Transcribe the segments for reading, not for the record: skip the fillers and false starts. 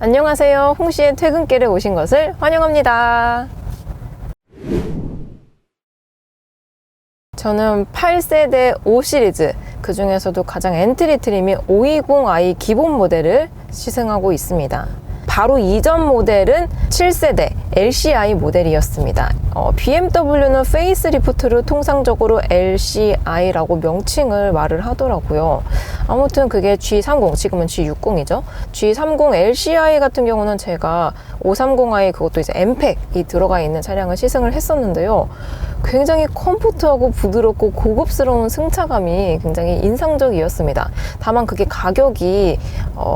안녕하세요. 홍씨의 퇴근길에 오신 것을 환영합니다. 저는 8세대 5 시리즈, 그 중에서도 가장 엔트리 트림인 520i 기본 모델을 시승하고 있습니다. 바로 이전 모델은 7세대 LCI 모델이었습니다. BMW는 페이스리프트를 통상적으로 LCI라고 명칭을 말을 하더라고요. 아무튼 그게 G30, 지금은 G60이죠. G30 LCI 같은 경우는 제가 530i, 그것도 이제 엠팩이 들어가 있는 차량을 시승을 했었는데요. 굉장히 컴포트하고 부드럽고 고급스러운 승차감이 굉장히 인상적이었습니다. 다만 그게 가격이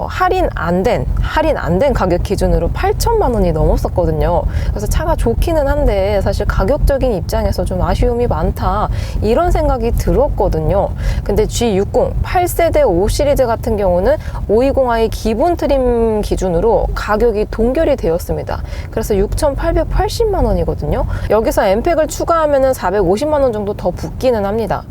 할인 안 된 가격 기준으로 8천만 원이 넘었었거든요. 그래서 차가 좋기는 한데 사실 가격적인 입장에서 좀 아쉬움이 많다, 이런 생각이 들었거든요. 근데 G60 8세대 5 시리즈 같은 경우는 520i 기본 트림 기준으로 가격이 동결이 되었습니다. 그래서 6,880만 원이거든요. 여기서 엠팩을 추가하면 450만 원 정도 더 붙기는 합니다.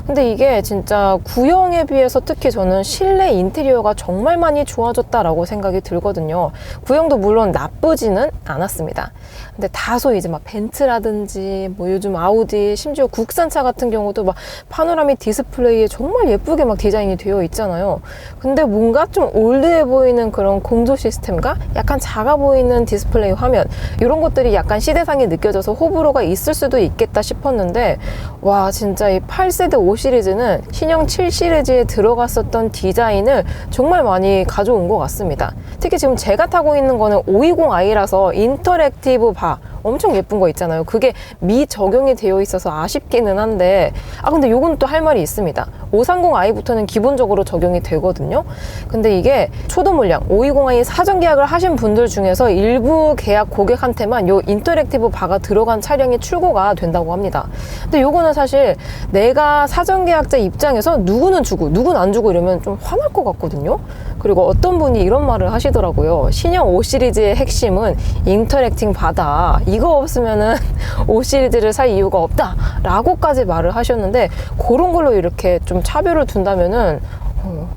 근데 이게 진짜 구형에 비해서 특히 저는 실내 인테리어가 정말 많이 좋아졌다라고 생각이 들거든요. 구형도 물론 나쁘지는 않았습니다. 근데 다소 이제 막 벤츠라든지 뭐 요즘 아우디, 심지어 국산차 같은 경우도 막 파노라믹 디스플레이에 정말 예쁘게 막 디자인이 되어 있잖아요. 근데 뭔가 좀 올드해 보이는 그런 공조 시스템과 약간 작아 보이는 디스플레이 화면, 이런 것들이 약간 시대상이 느껴져서 호불호가 있을 수도 있겠다 싶었는데, 와, 진짜 이 8세대 5 시리즈는 신형 7 시리즈에 들어갔었던 디자인을 정말 많이 가져온 것 같습니다. 특히 지금 제가 타고 있는 거는 520i라서 인터랙티브 바, 엄청 예쁜 거 있잖아요. 그게 미적용이 되어 있어서 아쉽기는 한데, 근데 요건 또 할 말이 있습니다. 530i부터는 기본적으로 적용이 되거든요. 근데 이게 초도 물량 520i 사전 계약을 하신 분들 중에서 일부 계약 고객한테만 요 인터랙티브 바가 들어간 차량이 출고가 된다고 합니다. 근데 요거는 사실 내가 사전 계약자 입장에서 누구는 주고 누구는 안 주고 이러면 좀 화날 것 같거든요. 그리고 어떤 분이 이런 말을 하시더라고요. 신형 5 시리즈의 핵심은 인터랙팅 바다, 이거 없으면은 5 시리즈를 살 이유가 없다 라고까지 말을 하셨는데, 그런 걸로 이렇게 좀 차별을 둔다면은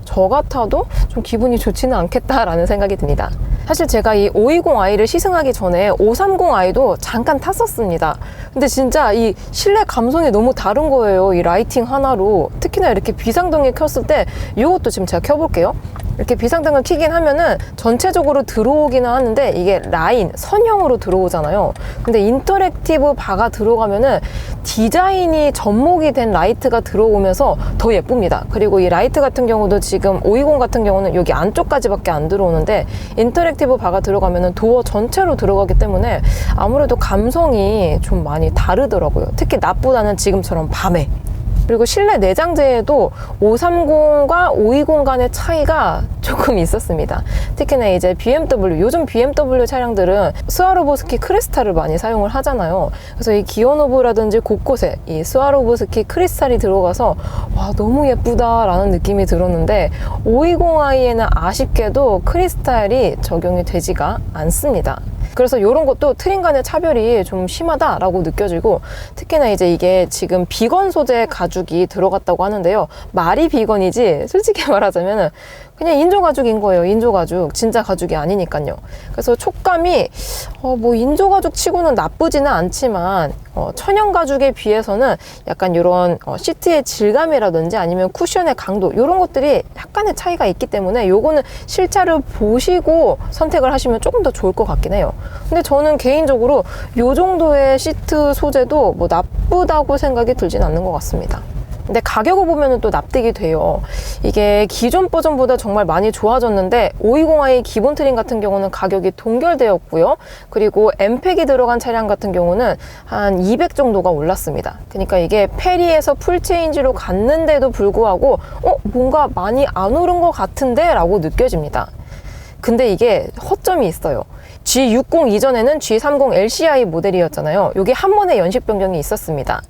저 같아도 좀 기분이 좋지는 않겠다라는 생각이 듭니다. 사실 제가 이 520i를 시승하기 전에 530i도 잠깐 탔었습니다. 근데 진짜 이 실내 감성이 너무 다른 거예요. 이 라이팅 하나로. 특히나 이렇게 비상등이 켰을 때, 이것도 지금 제가 켜볼게요. 이렇게 비상등을 켜긴 하면은 전체적으로 들어오기는 하는데 이게 라인, 선형으로 들어오잖아요. 근데 인터랙티브 바가 들어가면은 디자인이 접목이 된 라이트가 들어오면서 더 예쁩니다. 그리고 이 라이트 같은 경우도 지금 520 같은 경우는 여기 안쪽까지밖에 안 들어오는데, 인터랙티브 바가 들어가면은 도어 전체로 들어가기 때문에 아무래도 감성이 좀 많이 다르더라고요. 특히 낮보다는 지금처럼 밤에. 그리고 실내 내장재에도 530과 520 간의 차이가 조금 있었습니다. 특히나 이제 BMW, 요즘 BMW 차량들은 스와로보스키 크리스탈을 많이 사용을 하잖아요. 그래서 이 기어노브라든지 곳곳에 이 스와로보스키 크리스탈이 들어가서 와, 너무 예쁘다라는 느낌이 들었는데, 520i에는 아쉽게도 크리스탈이 적용이 되지가 않습니다. 그래서 이런 것도 트림 간의 차별이 좀 심하다라고 느껴지고, 특히나 이제 이게 지금 비건 소재 가죽이 들어갔다고 하는데요. 말이 비건이지 솔직히 말하자면 그냥 인조 가죽인 거예요. 인조 가죽, 진짜 가죽이 아니니까요. 그래서 촉감이 뭐 인조 가죽 치고는 나쁘지는 않지만 천연 가죽에 비해서는 약간 이런 시트의 질감이라든지 아니면 쿠션의 강도, 이런 것들이 약간의 차이가 있기 때문에 요거는 실차를 보시고 선택을 하시면 조금 더 좋을 것 같긴 해요. 근데 저는 개인적으로 요 정도의 시트 소재도 뭐 나쁘다고 생각이 들진 않는 것 같습니다. 근데 가격을 보면 또 납득이 돼요. 이게 기존 버전보다 정말 많이 좋아졌는데 520i 기본 트림 같은 경우는 가격이 동결되었고요. 그리고 엠팩이 들어간 차량 같은 경우는 한 200 정도가 올랐습니다. 그러니까 이게 페리에서 풀체인지로 갔는데도 불구하고 뭔가 많이 안 오른 것 같은데 라고 느껴집니다. 근데 이게 허점이 있어요. G60 이전에는 G30 LCI 모델이었잖아요. 여기 한 번의 연식 변경이 있었습니다.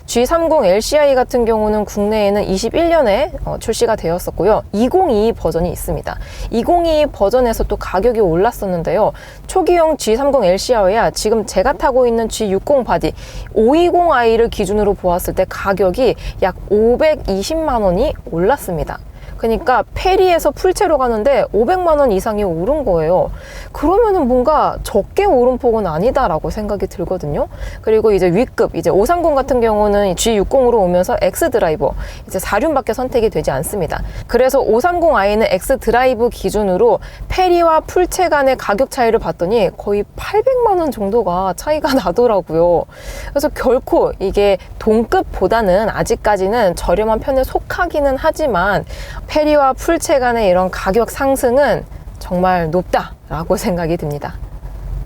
G30 LCI 같은 경우는 국내에는 21년에 출시가 되었었고요. 2022 버전이 있습니다. 2022 버전에서 또 가격이 올랐었는데요. 초기형 G30 LCI와 지금 제가 타고 있는 G60 바디 520i를 기준으로 보았을 때 가격이 약 520만 원이 올랐습니다. 그러니까 페리에서 풀체로 가는데 500만 원 이상이 오른 거예요. 그러면은 뭔가 적게 오른 폭은 아니다라고 생각이 들거든요. 그리고 이제 위급, 이제 530 같은 경우는 G60으로 오면서 X 드라이버, 이제 4륜밖에 선택이 되지 않습니다. 그래서 530i는 X 드라이브 기준으로 페리와 풀체 간의 가격 차이를 봤더니 거의 800만 원 정도가 차이가 나더라고요. 그래서 결코 이게 동급보다는 아직까지는 저렴한 편에 속하기는 하지만 페리와 풀체 간의 이런 가격 상승은 정말 높다라고 생각이 듭니다.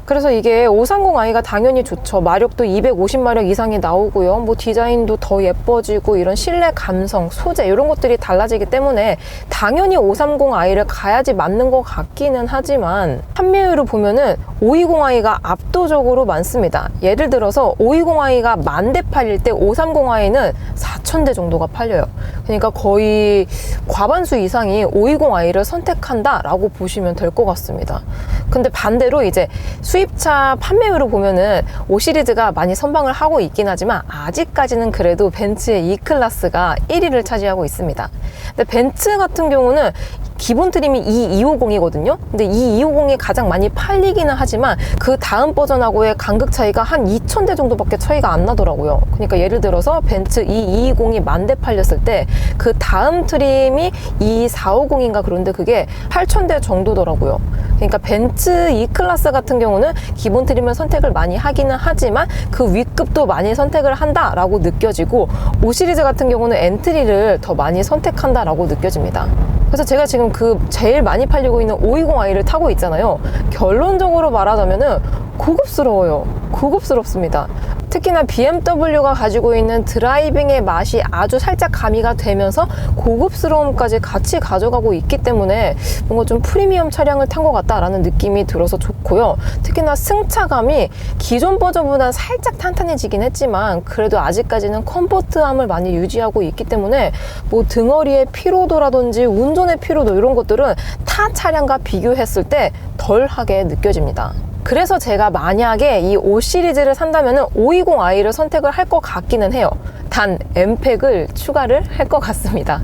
그래서 이게 530i가 당연히 좋죠. 마력도 250마력 이상이 나오고요. 뭐 디자인도 더 예뻐지고 이런 실내 감성, 소재 이런 것들이 달라지기 때문에 당연히 530i를 가야지 맞는 것 같기는 하지만 판매율을 보면은 520i가 압도적으로 많습니다. 예를 들어서 520i가 10,000대 팔릴 때 530i는 4,000대 정도가 팔려요. 그러니까 거의 과반수 이상이 520i를 선택한다라고 보시면 될 것 같습니다. 근데 반대로 이제 수입차 판매율을 보면은 5 시리즈가 많이 선방을 하고 있긴 하지만 아직까지는 그래도 벤츠의 E클래스가 1위를 차지하고 있습니다. 근데 벤츠 같은 경우는 기본 트림이 E250이거든요. 근데 E250이 가장 많이 팔리기는 하지만 그 다음 버전하고의 간극 차이가 한 2,000대 정도밖에 차이가 안 나더라고요. 그러니까 예를 들어서 벤츠 E220이 10,000대 팔렸을 때 그 다음 트림이 E450인가 그런데 그게 8,000대 정도더라고요. 그러니까 벤츠 E클래스 같은 경우는 기본 트림을 선택을 많이 하기는 하지만 그 위급도 많이 선택을 한다라고 느껴지고 5 시리즈 같은 경우는 엔트리를 더 많이 선택한다라고 느껴집니다. 그래서 제가 지금 그 제일 많이 팔리고 있는 520i를 타고 있잖아요. 결론적으로 말하자면은 고급스러워요. 고급스럽습니다. 특히나 BMW가 가지고 있는 드라이빙의 맛이 아주 살짝 가미가 되면서 고급스러움까지 같이 가져가고 있기 때문에 뭔가 좀 프리미엄 차량을 탄 것 같다라는 느낌이 들어서 좋고요. 특히나 승차감이 기존 버전보다 살짝 탄탄해지긴 했지만 그래도 아직까지는 컴포트함을 많이 유지하고 있기 때문에 뭐 등허리의 피로도라든지 운전의 피로도 이런 것들은 타 차량과 비교했을 때 덜하게 느껴집니다. 그래서 제가 만약에 이 5 시리즈를 산다면 520i를 선택을 할 것 같기는 해요. 단 M팩을 추가를 할 것 같습니다.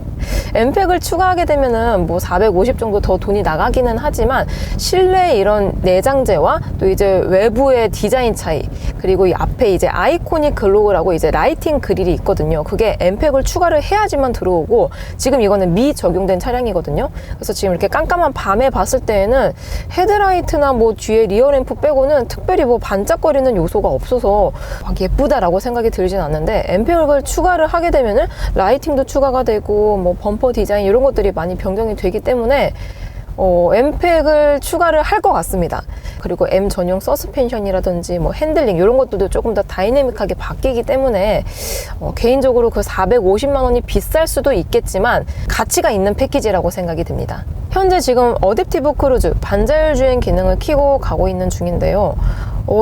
M팩을 추가하게 되면은 뭐 450 정도 더 돈이 나가기는 하지만 실내 이런 내장재와 또 이제 외부의 디자인 차이, 그리고 이 앞에 이제 아이코닉 글로우라고 이제 라이팅 그릴이 있거든요. 그게 M팩을 추가를 해야지만 들어오고 지금 이거는 미적용된 차량이거든요. 그래서 지금 이렇게 깜깜한 밤에 봤을 때에는 헤드라이트나 뭐 뒤에 리어램프 빼고는 특별히 뭐 반짝거리는 요소가 없어서 막 예쁘다라고 생각이 들진 않는데 M팩을 추가를 하게 되면은 라이팅도 추가가 되고 뭐 범퍼 디자인 이런 것들이 많이 변경이 되기 때문에 M팩을 추가를 할 것 같습니다. 그리고 M 전용 서스펜션이라든지 뭐 핸들링 이런 것들도 조금 더 다이내믹하게 바뀌기 때문에 개인적으로 그 450만 원이 비쌀 수도 있겠지만 가치가 있는 패키지라고 생각이 듭니다. 현재 지금 어댑티브 크루즈 반자율 주행 기능을 켜고 가고 있는 중인데요.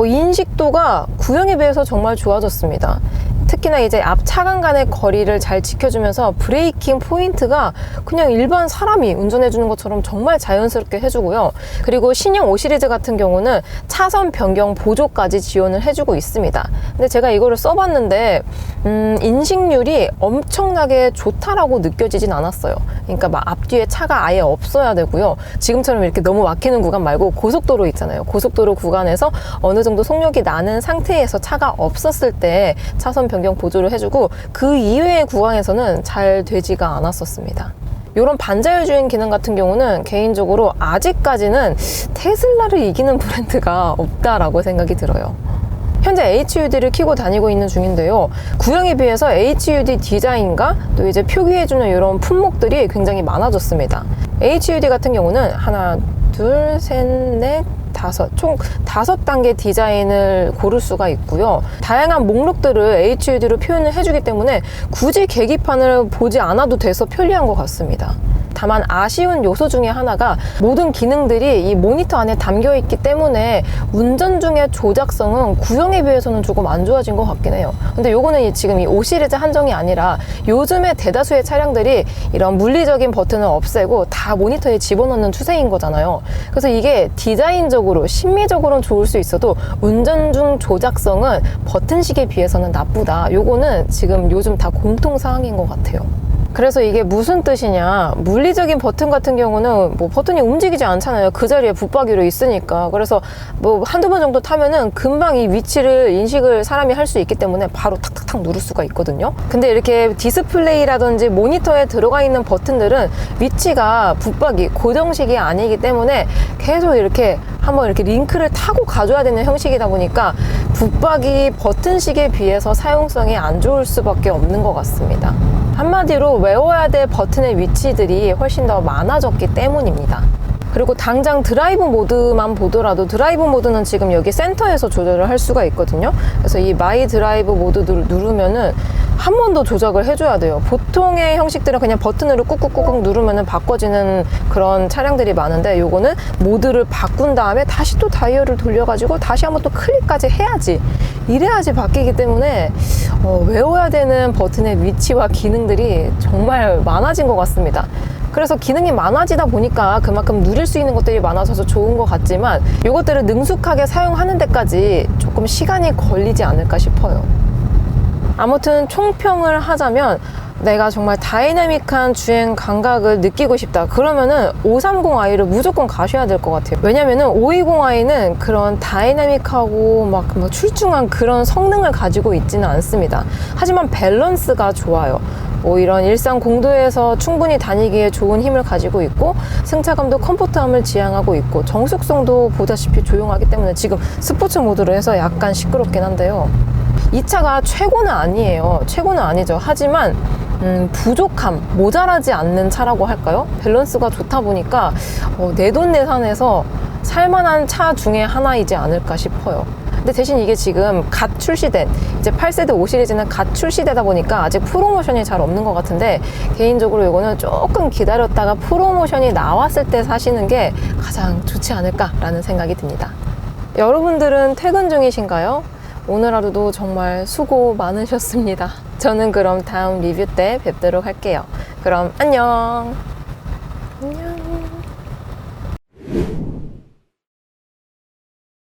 인식도가 구형에 비해서 정말 좋아졌습니다. 특히나 이제 앞 차간 간의 거리를 잘 지켜주면서 브레이킹 포인트가 그냥 일반 사람이 운전해주는 것처럼 정말 자연스럽게 해주고요. 그리고 신형 5 시리즈 같은 경우는 차선 변경 보조까지 지원을 해주고 있습니다. 근데 제가 이거를 써봤는데 인식률이 엄청나게 좋다라고 느껴지진 않았어요. 그러니까 막 앞뒤에 차가 아예 없어야 되고요. 지금처럼 이렇게 너무 막히는 구간 말고 고속도로 있잖아요. 고속도로 구간에서 어느 정도 속력이 나는 상태에서 차가 없었을 때 차선 변경 보조를 해주고 그 이외의 구간에서는 잘 되지가 않았었습니다. 이런 반자율 주행 기능 같은 경우는 개인적으로 아직까지는 테슬라를 이기는 브랜드가 없다라고 생각이 들어요. 현재 HUD를 켜고 다니고 있는 중인데요. 구형에 비해서 HUD 디자인과 또 이제 표기해주는 이런 품목들이 굉장히 많아졌습니다. HUD 같은 경우는 하나, 둘, 셋, 넷, 총 5단계 디자인을 고를 수가 있고요. 다양한 목록들을 HUD로 표현을 해주기 때문에 굳이 계기판을 보지 않아도 돼서 편리한 것 같습니다. 다만 아쉬운 요소 중에 하나가 모든 기능들이 이 모니터 안에 담겨 있기 때문에 운전 중의 조작성은 구형에 비해서는 조금 안 좋아진 것 같긴 해요. 근데 요거는 지금 이 5 시리즈 한정이 아니라 요즘에 대다수의 차량들이 이런 물리적인 버튼을 없애고 다 모니터에 집어넣는 추세인 거잖아요. 그래서 이게 디자인적으로 심미적으로는 좋을 수 있어도 운전 중 조작성은 버튼식에 비해서는 나쁘다. 요거는 지금 요즘 다 공통사항인 것 같아요. 그래서 이게 무슨 뜻이냐, 물리적인 버튼 같은 경우는 뭐 버튼이 움직이지 않잖아요. 그 자리에 붙박이로 있으니까. 그래서 뭐 한두 번 정도 타면은 금방 이 위치를 인식을 사람이 할 수 있기 때문에 바로 탁탁탁 누를 수가 있거든요. 근데 이렇게 디스플레이라든지 모니터에 들어가 있는 버튼들은 위치가 붙박이 고정식이 아니기 때문에 계속 이렇게 한번 이렇게 링크를 타고 가줘야 되는 형식이다 보니까 붙박이 버튼식에 비해서 사용성이 안 좋을 수밖에 없는 것 같습니다. 한마디로 외워야 될 버튼의 위치들이 훨씬 더 많아졌기 때문입니다. 그리고 당장 드라이브 모드만 보더라도 드라이브 모드는 지금 여기 센터에서 조절을 할 수가 있거든요. 그래서 이 마이 드라이브 모드를 누르면은 한 번 더 조작을 해줘야 돼요. 보통의 형식들은 그냥 버튼으로 꾹꾹꾹꾹 누르면은 바꿔지는 그런 차량들이 많은데 요거는 모드를 바꾼 다음에 다시 또 다이얼을 돌려가지고 다시 한번 또 클릭까지 해야지, 이래야지 바뀌기 때문에 외워야 되는 버튼의 위치와 기능들이 정말 많아진 것 같습니다. 그래서 기능이 많아지다 보니까 그만큼 누릴 수 있는 것들이 많아져서 좋은 것 같지만 이것들을 능숙하게 사용하는 데까지 조금 시간이 걸리지 않을까 싶어요. 아무튼 총평을 하자면 내가 정말 다이내믹한 주행 감각을 느끼고 싶다 그러면은 530i를 무조건 가셔야 될 것 같아요. 왜냐면은 520i는 그런 다이내믹하고 막 출중한 그런 성능을 가지고 있지는 않습니다. 하지만 밸런스가 좋아요. 뭐 이런 일상 공도에서 충분히 다니기에 좋은 힘을 가지고 있고 승차감도 컴포트함을 지향하고 있고 정숙성도 보다시피 조용하기 때문에 지금 스포츠 모드로 해서 약간 시끄럽긴 한데요. 이 차가 최고는 아니에요. 최고는 아니죠. 하지만 부족함, 모자라지 않는 차라고 할까요? 밸런스가 좋다 보니까 내돈내산해서 살만한 차 중에 하나이지 않을까 싶어요. 근데 대신 이게 지금 갓 출시된 이제 8세대 5 시리즈는 갓 출시되다 보니까 아직 프로모션이 잘 없는 것 같은데 개인적으로 이거는 조금 기다렸다가 프로모션이 나왔을 때 사시는 게 가장 좋지 않을까라는 생각이 듭니다. 여러분들은 퇴근 중이신가요? 오늘 하루도 정말 수고 많으셨습니다. 저는 그럼 다음 리뷰 때 뵙도록 할게요. 그럼 안녕. 안녕.